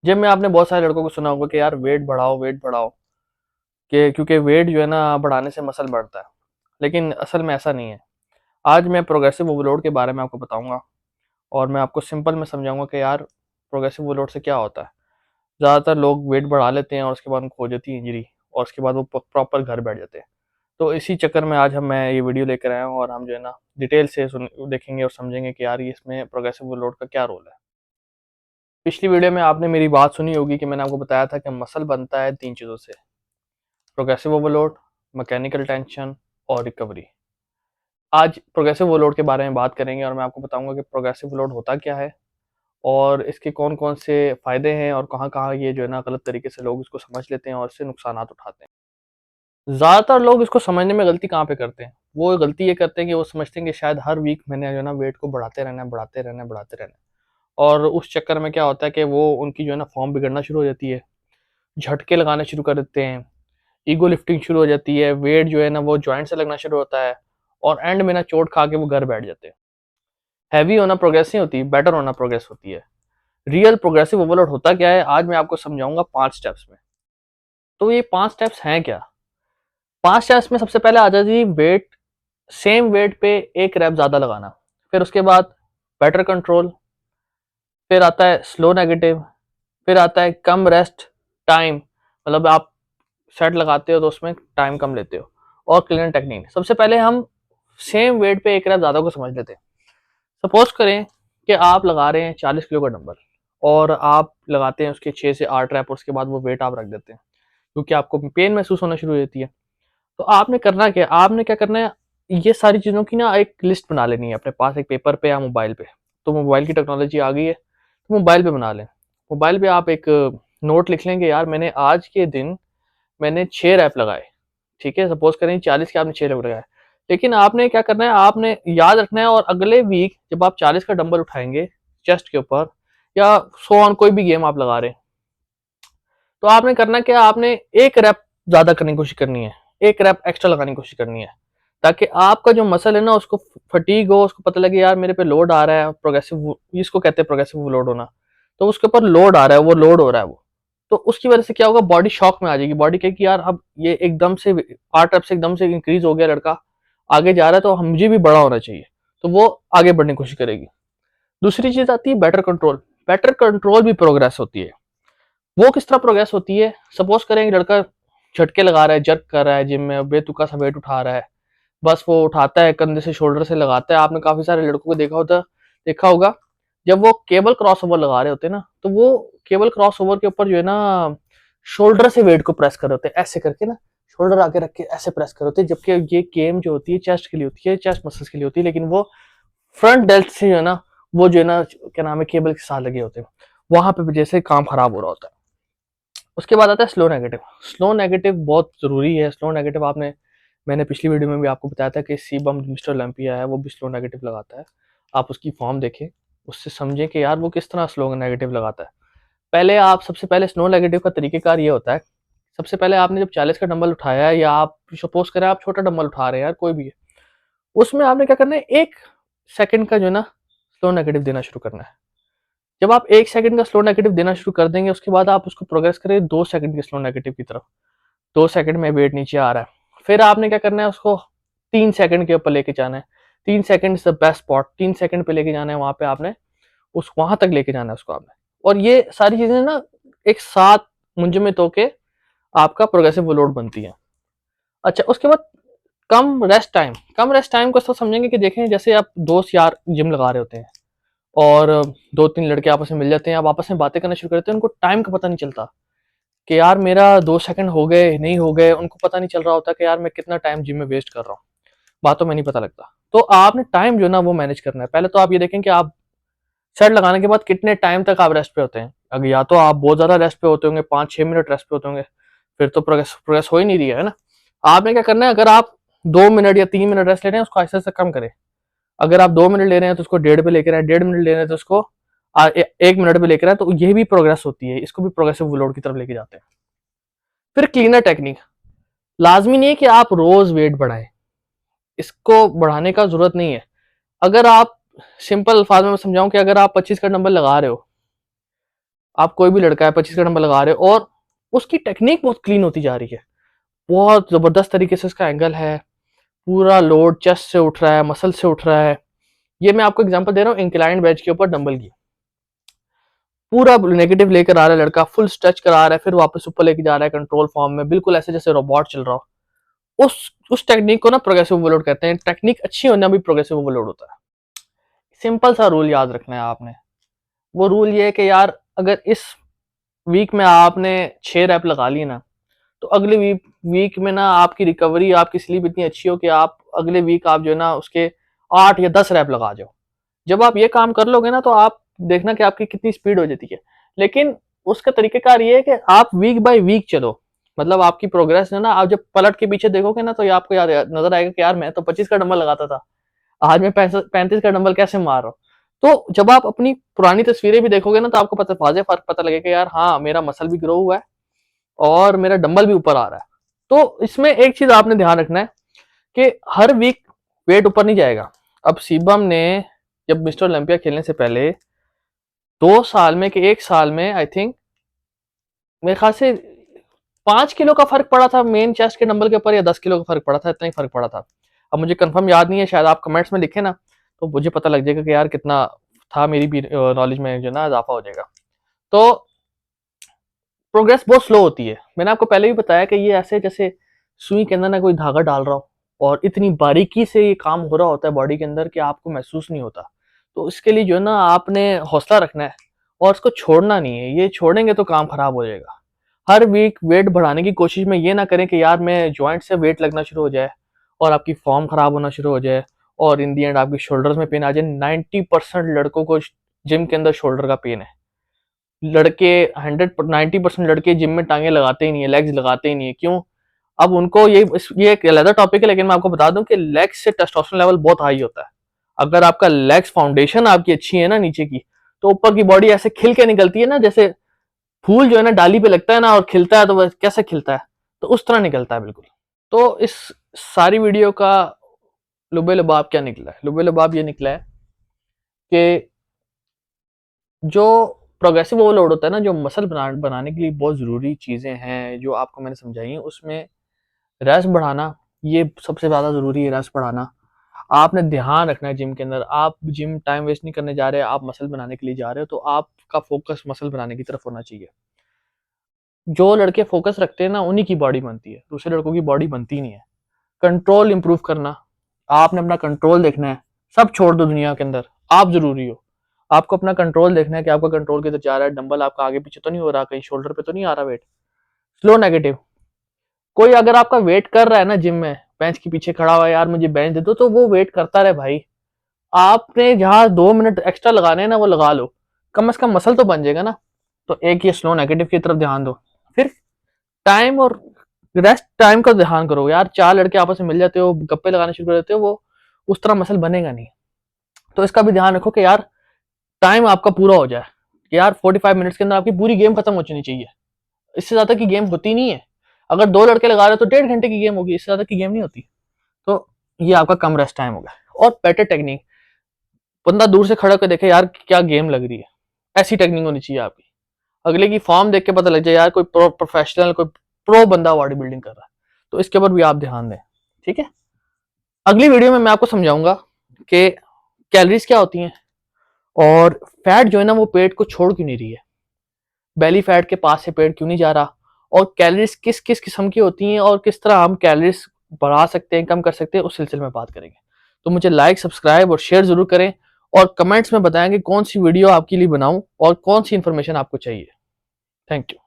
Gym में आपने बहुत सारे लड़कों को सुना होगा कि यार वेट बढ़ाओ कि क्योंकि वेट जो है ना बढ़ाने से मसल बढ़ता है। लेकिन असल में ऐसा नहीं है। आज मैं प्रोग्रेसिव ओवरलोड के बारे में आपको बताऊंगा और मैं आपको सिंपल में समझाऊंगा कि यार प्रोग्रेसिव ओवरलोड से क्या होता है। ज़्यादातर लोग वेट बढ़ा लेते हैं और उसके बाद उनको हो जाती है इंजरी और उसके बाद वो प्रॉपर घर बैठ जाते हैं। तो इसी चक्कर में आज मैं ये वीडियो लेकर आया हूँ और हम जो है ना डिटेल से देखेंगे और समझेंगे कि यार ये इसमें प्रोग्रेसिव ओवरलोड का क्या रोल है। पिछली वीडियो में आपने मेरी बात सुनी होगी कि मैंने आपको बताया था कि मसल बनता है 3 चीज़ों से: प्रोग्रेसिव ओवरलोड, मैकेनिकल टेंशन और रिकवरी। आज प्रोग्रेसिव ओवरलोड के बारे में बात करेंगे और मैं आपको बताऊंगा कि प्रोग्रेसिव ओवरलोड होता क्या है और इसके कौन-कौन से फ़ायदे हैं और कहाँ-कहाँ ये जो है ना गलत तरीके से लोग इसको समझ लेते हैं और इससे नुकसानात उठाते हैं। ज़्यादातर लोग इसको समझने में गलती कहाँ पे करते हैं? वो गलती ये करते हैं कि वो समझते हैं कि शायद हर वीक मैंने जो है ना वेट को बढ़ाते रहना है, बढ़ाते रहना है, बढ़ाते रहना है। और उस चक्कर में क्या होता है कि वो उनकी जो है ना फ़ॉर्म बिगड़ना शुरू हो जाती है, झटके लगाने शुरू कर देते हैं, ईगो लिफ्टिंग शुरू हो जाती है, वेट जो है ना वो जॉइंट से लगना शुरू होता है और एंड में ना चोट खा के वो घर बैठ जाते हैं। हैवी होना प्रोग्रेस नहीं होती, बेटर होना प्रोग्रेस होती है। रियल प्रोग्रेसिव ओवरलोड होता क्या है, आज मैं आपको समझाऊंगा 5 स्टेप्स में। तो ये 5 स्टेप्स हैं क्या? 5 स्टेप्स में सबसे पहले आ जाती है वेट, सेम वेट पे 1 रैप ज़्यादा लगाना। फिर उसके बाद बेटर कंट्रोल, फिर आता है स्लो नेगेटिव, फिर आता है कम रेस्ट टाइम, मतलब आप सेट लगाते हो तो उसमें टाइम कम लेते हो, और क्लीन टेक्निक। सबसे पहले हम सेम वेट पे 1 रैप ज़्यादा को समझ लेते हैं। सपोज करें कि आप लगा रहे हैं 40 किलो का डंबल और आप लगाते हैं उसके 6 से 8 रैप और उसके बाद वो वेट आप रख देते हैं क्योंकि आपको पेन महसूस होना शुरू हो जाती है। तो आपने करना क्या, आपने क्या करना है, ये सारी चीज़ों की ना एक लिस्ट बना लेनी है अपने पास, एक पेपर पे या मोबाइल पे। तो मोबाइल की टेक्नोलॉजी आ गई है तो मोबाइल पे बना लें। मोबाइल पे आप एक नोट लिख लेंगे, यार मैंने आज के दिन मैंने 6 रैप लगाए। ठीक है, सपोज करें 40 के आपने 6 रैप लगाए। लेकिन आपने क्या करना है, आपने याद रखना है और अगले वीक जब आप 40 का डंबल उठाएंगे चेस्ट के ऊपर या सो ऑन कोई भी गेम आप लगा रहे हैं, तो आपने करना क्या, आपने 1 रैप ज़्यादा करने की कोशिश करनी है, 1 रैप एक्स्ट्रा लगाने की कोशिश करनी है, ताकि आपका जो मसल है ना उसको फटीग हो, उसको पता लगे यार मेरे पे लोड आ रहा है, प्रोग्रेसिव इसको कहते हैं प्रोग्रेसिव लोड होना। तो उसके ऊपर लोड आ रहा है, वो लोड हो रहा है वो। तो उसकी वजह से क्या होगा, बॉडी शॉक में आ जाएगी, बॉडी कहेगी यार अब ये एकदम से 8 रैप से एकदम से इंक्रीज हो गया, लड़का आगे जा रहा है तो मुझे भी बड़ा होना चाहिए। तो वो आगे बढ़ने की कोशिश करेगी। दूसरी चीज आती है बेटर कंट्रोल। बेटर कंट्रोल भी प्रोग्रेस होती है। वो किस तरह प्रोग्रेस होती है, सपोज करें एक लड़का झटके लगा रहा है, जर्क कर रहा है जिम में, बेतुका सा वेट उठा रहा है, बस वो उठाता है कंधे से शोल्डर से लगाता है। आपने काफी सारे लड़कों को देखा होगा जब वो केबल क्रॉसओवर लगा रहे होते हैं ना, तो वो केबल क्रॉसओवर के ऊपर जो है ना शोल्डर से वेट को प्रेस कर रहे होते हैं, ऐसे करके ना शोल्डर आगे रख के ऐसे प्रेस कर रहे होते हैं, जबकि ये गेम जो होती है चेस्ट के लिए होती है, चेस्ट मसल्स के लिए होती है, लेकिन वो फ्रंट डेल्ट से जो है ना, वो जो है ना क्या नाम है केबल के साथ लगे होते हैं, वहां पे जैसे काम खराब हो रहा होता है। उसके बाद आता है स्लो नेगेटिव। स्लो नेगेटिव बहुत ज़रूरी है। स्लो नेगेटिव आपने, मैंने पिछली वीडियो में भी आपको बताया था कि सी बम मिस्टर ओलंपिया है, वो भी स्लो नेगेटिव लगाता है। आप उसकी फॉर्म देखें, उससे समझें कि यार वो किस तरह स्लो नेगेटिव लगाता है। पहले आप, सबसे पहले स्लो नेगेटिव का तरीकेकार ये होता है, सबसे पहले आपने जब 40 का डंबल उठाया है या आप सपोज करें आप छोटा डंबल उठा रहे हैं यार कोई भी है, उसमें आपने क्या करना है, 1 सेकंड का जो है ना स्लो नेगेटिव देना शुरू करना है। जब आप 1 सेकंड का स्लो नेगेटिव देना शुरू कर देंगे, उसके बाद आप उसको प्रोग्रेस करें 2 सेकंड के स्लो नेगेटिव की तरफ। 2 सेकंड में वेट नीचे आ रहा है, फिर आपने क्या करना है, उसको 3 सेकंड के ऊपर लेके जाना है। 3 second is the best spot, 3 second पे लेके जाना है, वहां पे आपने उस वहां तक लेके जाना है उसको आपने। और ये सारी चीजें ना एक साथ मुंजमद होके आपका प्रोग्रेसिव लोड बनती है। अच्छा, उसके बाद कम रेस्ट टाइम। कम रेस्ट टाइम को तो समझेंगे कि देखें जैसे आप दोस्त यार जिम लगा रहे होते हैं और 2-3 लड़के आपस में मिल जाते हैं, आप आपस में बातें करना शुरू करते हैं, उनको टाइम का पता नहीं चलता कि यार मेरा 2 सेकंड हो गए नहीं हो गए, उनको पता नहीं चल रहा होता कि यार मैं कितना टाइम जिम में वेस्ट कर रहा हूँ, बातों में नहीं पता लगता। तो आपने टाइम जो ना वो मैनेज करना है। पहले तो आप ये देखें कि आप सेट लगाने के बाद कितने टाइम तक आप रेस्ट पे होते हैं। अगर या तो आप बहुत ज्यादा रेस्ट पे होते होंगे, 5-6 मिनट रेस्ट पे होते होंगे, फिर तो प्रोग्रेस प्रोग्रेस हो ही नहीं रही है ना। आपने क्या करना है, अगर आप 2 मिनट या 3 मिनट रेस्ट ले रहे हैं उसको आहिस्ता आहिस्ता कम करें। अगर आप 2 मिनट ले रहे हैं तो उसको 1.5 पे लेकर आए, 1.5 मिनट ले रहे हैं तो उसको 1 मिनट पे लेकर आए, तो ये भी प्रोग्रेस होती है, इसको भी प्रोग्रेसिव लोड की तरफ लेके जाते हैं। फिर क्लीनर टेक्निक। लाजमी नहीं है कि आप रोज वेट बढ़ाएं, इसको बढ़ाने का जरूरत नहीं है। अगर आप, सिंपल अल्फाज में समझाऊं कि अगर आप 25 का डंबल लगा रहे हो आप कोई भी लड़का है 25 का डंबल लगा रहे हो और उसकी टेक्निक बहुत क्लीन होती जा रही है, बहुत जबरदस्त तरीके से उसका एंगल है, पूरा लोड चेस्ट से उठ रहा है, मसल से उठ रहा है। ये मैं आपको एग्जांपल दे रहा हूँ इंक्लाइंड बेंच के ऊपर डंबल की। पूरा नेगेटिव लेकर आ रहा है लड़का, फुल स्ट्रेच करा रहा है, फिर वापस ऊपर लेके जा रहा है कंट्रोल फॉर्म में, बिल्कुल ऐसे जैसे रोबोट चल रहा हो। उस टेक्निक को ना प्रोग्रेसिव ओवरलोड कहते हैं। टेक्निक अच्छी होना भी प्रोग्रेसिव ओवरलोड होता है। सिंपल सा रूल याद रखना है आपने। वो रूल ये है कि यार अगर इस वीक में आपने 6 रैप लगा ली ना, तो अगले वीक में ना आपकी रिकवरी, आपकी स्लीप इतनी अच्छी हो कि आप अगले वीक आप जो है ना उसके 8 या 10 रैप लगा जाओ। जब आप ये काम कर लोगे ना तो आप देखना कि आपकी कितनी स्पीड हो जाती है। लेकिन उसका तरीकेकार ये है कि आप वीक बाय वीक चलो, मतलब आपकी प्रोग्रेस है ना, आप जब पलट के पीछे देखोगे ना तो ये आपको याद नजर आएगा कि यार मैं तो 25 का डंबल लगाता था, आज मैं 35 का डंबल कैसे मार रहा हूँ। तो जब आप अपनी पुरानी तस्वीरें भी देखोगे ना तो आपको वाज़ेह फर्क पता लगेगा यार हाँ मेरा मसल भी ग्रो हुआ है और मेरा डंबल भी ऊपर आ रहा है। तो इसमें एक चीज आपने ध्यान रखना है कि हर वीक वेट ऊपर नहीं जाएगा। अब शिवम ने जब मिस्टर ओलंपिया खेलने से पहले 2 साल में कि 1 साल में आई थिंक मेरे ख्याल से 5 किलो का फर्क पड़ा था मेन चेस्ट के डंबल के ऊपर, या 10 किलो का फर्क पड़ा था, इतना ही फर्क पड़ा था। अब मुझे कंफर्म याद नहीं है, शायद आप कमेंट्स में लिखे ना तो मुझे पता लग जाएगा कि यार कितना था, मेरी भी नॉलेज में जो ना इजाफा हो जाएगा। तो प्रोग्रेस बहुत स्लो होती है। मैंने आपको पहले भी बताया कि ये ऐसे जैसे सुई के अंदर ना कोई धागा डाल रहा हो और इतनी बारीकी से ये काम हो रहा होता है बॉडी के अंदर कि आपको महसूस नहीं होता। तो इसके लिए जो है ना आपने हौसला रखना है और इसको छोड़ना नहीं है। ये छोड़ेंगे तो काम खराब हो जाएगा। हर वीक वेट बढ़ाने की कोशिश में ये ना करें कि यार मैं जॉइंट से वेट लगना शुरू हो जाए और आपकी फॉर्म खराब होना शुरू हो जाए और इन दी एंड आपकी शोल्डर्स में पेन आ जाए। 90% लड़कों को जिम के अंदर शोल्डर का पेन है। लड़के 90% लड़के जिम में टांगे लगाते ही नहीं है, लेग्स लगाते ही नहीं है। क्यों? अब उनको ये एक अलग टॉपिक है, लेकिन मैं आपको बता दूं कि लेग्स से टेस्टोस्टेरोन लेवल बहुत हाई होता है। अगर आपका लेग्स फाउंडेशन आपकी अच्छी है ना नीचे की, तो ऊपर की बॉडी ऐसे खिल के निकलती है ना, जैसे फूल जो है ना डाली पे लगता है ना और खिलता है, तो वह कैसे खिलता है, तो उस तरह निकलता है बिल्कुल। तो इस सारी वीडियो का लुबे लुबाब क्या निकला है? लुबे लुबाब ये निकला है कि जो प्रोग्रेसिव ओवरलोड होता है ना, जो मसल बनाने के लिए बहुत ज़रूरी चीज़ें हैं जो आपको मैंने समझाई हैं, उसमें रेस्ट बढ़ाना ये सबसे ज़्यादा ज़रूरी है। रेस्ट बढ़ाना आपने ध्यान रखना है। जिम के अंदर आप जिम टाइम वेस्ट नहीं करने जा रहे, आप मसल बनाने के लिए जा रहे हो, तो आपका फोकस मसल बनाने की तरफ होना चाहिए। जो लड़के फोकस रखते हैं ना उन्हीं की बॉडी बनती है, दूसरे लड़कों की बॉडी बनती नहीं है। कंट्रोल इंप्रूव करना, आपने अपना कंट्रोल देखना है। सब छोड़ दो दुनिया के अंदर, आप जरूरी हो। आपको अपना कंट्रोल देखना है कि आपका कंट्रोल किधर जा रहा है, डंबल आपका आगे पीछे तो नहीं हो रहा, कहीं शोल्डर पे तो नहीं आ रहा वेट। स्लो नेगेटिव, कोई अगर आपका वेट कर रहा है ना जिम में, बेंच के पीछे खड़ा हुआ है, यार मुझे बेंच दे दो, तो वो वेट करता रहे भाई। आपने जहाँ 2 मिनट एक्स्ट्रा लगाने हैं ना वो लगा लो, कम से कम मसल तो बन जाएगा ना। तो एक ये स्लो नेगेटिव की तरफ ध्यान दो। फिर टाइम और रेस्ट टाइम का ध्यान करो। यार 4 लड़के आपस में मिल जाते हो, गप्पे लगाने शुरू कर देते हो, वो उस तरह मसल बनेगा नहीं। तो इसका भी ध्यान रखो कि यार टाइम आपका पूरा हो जाए। यार 45 मिनट्स के अंदर आपकी पूरी गेम खत्म हो जानी चाहिए। इससे ज्यादा की गेम होती नहीं है। अगर 2 लड़के लगा रहे हो तो 1.5 घंटे की गेम होगी, इससे ज्यादा की गेम नहीं होती। तो ये आपका कम रेस्ट टाइम होगा। और बेटर टेक्निक, बंदा दूर से खड़ा होकर देखे यार क्या गेम लग रही है, ऐसी टेक्निक होनी चाहिए आपकी। अगले की फॉर्म देख के पता लग जाए यार कोई प्रोफेशनल, कोई प्रो बंदा बॉडी बिल्डिंग कर रहा है। तो इसके ऊपर भी आप ध्यान दें, ठीक है। अगली वीडियो में मैं आपको समझाऊंगा कि कैलोरीज क्या होती हैं और फैट जो है ना वो पेट को छोड़ क्यों नहीं रही है, बेली फैट के पास से पेट क्यों नहीं जा रहा, और कैलोरीज किस किस किस्म की होती हैं और किस तरह हम कैलोरीज बढ़ा सकते हैं, कम कर सकते हैं, उस सिलसिले में बात करेंगे। तो मुझे लाइक, सब्सक्राइब और शेयर जरूर करें और कमेंट्स में बताएं कि कौन सी वीडियो आपके लिए बनाऊं और कौन सी इंफॉर्मेशन आपको चाहिए। Thank you.